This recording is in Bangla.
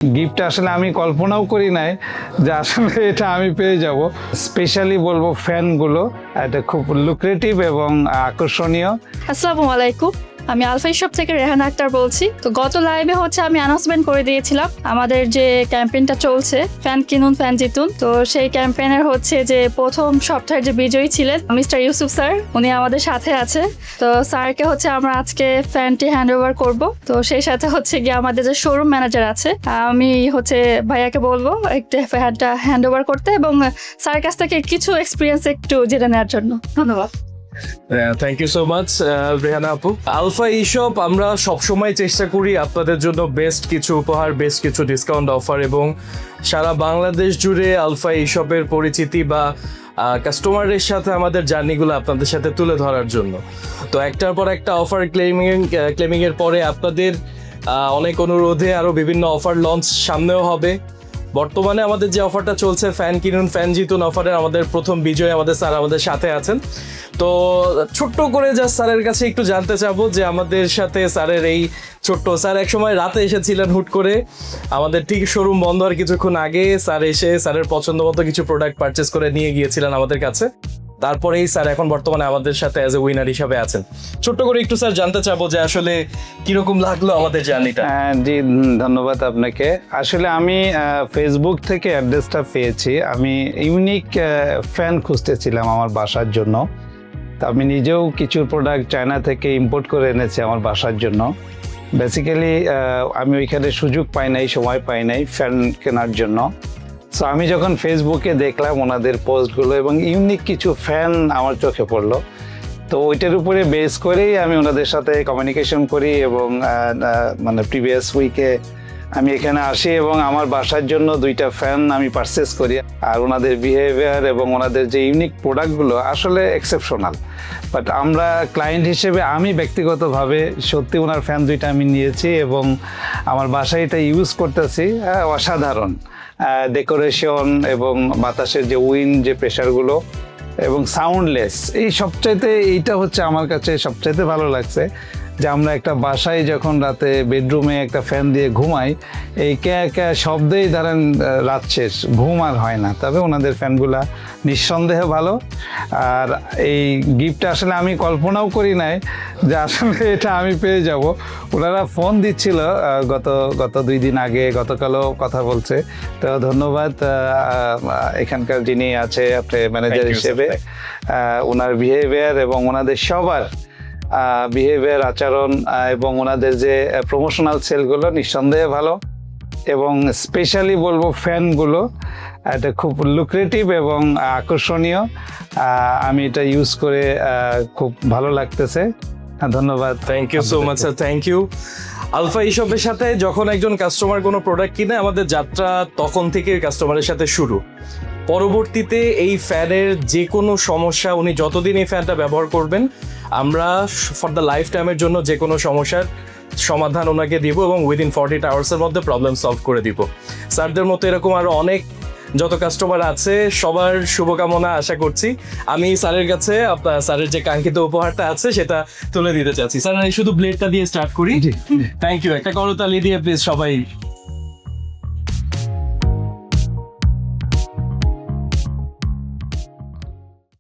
গিফটটা আসলে আমি কল্পনাও করি নাই যে আসলে এটা আমি পেয়ে যাব। স্পেশালি বলবো ফ্যানগুলো, এটা খুব লুক্রেটিভ এবং আকর্ষণীয়। আসসালামু আলাইকুম, আমি আলফাই শপ থেকে রেহানা আক্তার বলছি। তো গত লাইভে আমি অ্যানাউন্সমেন্ট করে দিয়েছিলাম আমাদের যে ক্যাম্পেইনটা চলছে ফ্যান কিনুন ফ্যান জিতুন। তো সেই ক্যাম্পেইনের যে প্রথম সপ্তাহের যে বিজয়ী ছিলেন মিস্টার ইউসুফ স্যার, উনি আমাদের সাথে আছে। তো স্যারকে আমরা আজকে ফ্যানটি হ্যান্ড ওভার করবো। তো সেই সাথে গিয়ে আমাদের যে শোরুম ম্যানেজার আছে, আমি ভাইয়াকে বলবো একটু ফ্যানটা হ্যান্ড ওভার করতে এবং স্যারের কাছ থেকে কিছু এক্সপিরিয়েন্স একটু জেনে নেওয়ার জন্য। ধন্যবাদ। Thank you so much Rehana আপু। আলফা ই শপ আমরা সবসময় চেষ্টা করি আপনাদের জন্য বেস্ট কিছু উপহার, বেস্ট কিছু ডিসকাউন্ট অফার এবং সারা বাংলাদেশ জুড়ে আলফা ই শপের পরিচিতি বা কাস্টমারের সাথে আমাদের জার্নিগুলো আপনাদের সাথে তুলে ধরার জন্য। তো একটার পর একটা অফার ক্লেমিংয়ের পরে আপনাদের অনেক অনুরোধে আরও বিভিন্ন অফার লঞ্চ সামনেও হবে। বর্তমানে আমাদের যে অফারটা চলছে ফ্যান কিনুন ফ্যান জিতুন অফারের আমাদের প্রথম বিজয় আমাদের স্যার আমাদের সাথে আছেন। তো ছোট্ট করে জাস্ট স্যারের কাছে একটু জানতে চাবো যে আমাদের সাথে স্যারের এই স্যার একসময় রাতে এসেছিলেন হুট করে, আমাদের ঠিক শোরুম বন্ধ হওয়ার কিছুক্ষণ আগে স্যার এসে স্যারের পছন্দ মতো কিছু প্রোডাক্ট পারচেস করে নিয়ে গিয়েছিলেন আমাদের কাছে। তারপরেই স্যার এখন বর্তমানে আমাদের সাথে অ্যাজ এ উইনার হিসাবে আছেন। ছোট্ট করে একটু স্যার জানতে চাবো যে আসলে কিরকম লাগলো আমাদের জার্নিটা। জি, ধন্যবাদ আপনাকে। আসলে আমি ফেসবুক থেকে অ্যাড্রেসটা পেয়েছি। আমি ইউনিক ফ্যান খুঁজতেছিলাম আমার বাসার জন্য। তা আমি নিজেও কিছু প্রোডাক্ট চায়না থেকে ইম্পোর্ট করে এনেছি আমার বাসার জন্য। বেসিক্যালি আমি ওইখানে সুযোগ পাই নাই, সময় পাই নাই ফ্যান কেনার জন্য। সো আমি যখন ফেসবুকে দেখলাম ওনাদের পোস্টগুলো এবং ইউনিক কিছু ফ্যান আমার চোখে পড়লো, তো ওইটার উপরে বেস করেই আমি ওনাদের সাথে কমিউনিকেশন করি এবং প্রিভিয়াস উইকে আমি এখানে আসি এবং আমার বাসার জন্য 2টা ফ্যান আমি পারচেস করি। আর ওনাদের বিহেভিয়ার এবং ওনাদের যে ইউনিক প্রোডাক্টগুলো আসলে এক্সেপশনাল। বাট আমরা ক্লায়েন্ট হিসেবে আমি ব্যক্তিগতভাবে সত্যি ওনার ফ্যান 2টা আমি নিয়েছি এবং আমার বাসায় এটা ইউজ করতেছি। অসাধারণ ডেকোরেশন এবং বাতাসের যে উইন্ড যে প্রেশারগুলো এবং সাউন্ডলেস, এইটা আমার কাছে সবচাইতে ভালো লাগছে যে আমরা একটা বাসায় যখন রাতে বেডরুমে একটা ফ্যান দিয়ে ঘুমাই, এই ক্যা শব্দেই ধরেন রাত শেষ, ঘুম আর হয় না। তবে ওনাদের ফ্যানগুলা নিঃসন্দেহে ভালো। আর এই গিফটটা আসলে আমি কল্পনাও করি নাই যে আসলে এটা আমি পেয়ে যাব। ওনারা ফোন দিচ্ছিল গত 2 দিন আগে, গতকালও কথা বলছে। তো ধন্যবাদ এখানকার যিনি আছে আপনার ম্যানেজার হিসেবে, ওনার বিহেভিয়ার এবং ওনাদের সবার বিহেভিয়ার, আচরণ এবং ওনাদের যে প্রমোশনাল সেলগুলো নিঃসন্দেহে ভালো। এবং স্পেশালি বলবো ফ্যানগুলো, এটা খুব লুক্রেটিভ এবং আকর্ষণীয়। আমি এটা ইউজ করে খুব ভালো লাগতেছে। ধন্যবাদ। Thank you so much sir, thank you. Alpha E শপের সাথে যখন একজন কাস্টমার কোনো প্রোডাক্ট কিনে, আমাদের যাত্রা তখন থেকে কাস্টমারের সাথে শুরু। পরবর্তীতে এই ফ্যানের যে কোনো সমস্যা, উনি যতদিন এই ফ্যানটা ব্যবহার করবেন, আমরা ফর দ্য লাইফ টাইমের জন্য যে কোনো সমস্যার সমাধান ওনাকে দিব এবং উইদিন 48 আওয়ার্সের মধ্যে প্রবলেম সলভ করে দিব। স্যারদের মতো এরকম আরও অনেক যত কাস্টমার আছে সবার শুভকামনা আশা করছি। আমি স্যারের কাছে স্যারের যে কাঙ্ক্ষিত উপহারটা আছে সেটা তুলে দিতে চাচ্ছি। স্যার, শুধু ব্লেডটা দিয়ে স্টার্ট করি। Thank you. একটা করতালি দিয়ে প্লিজ সবাই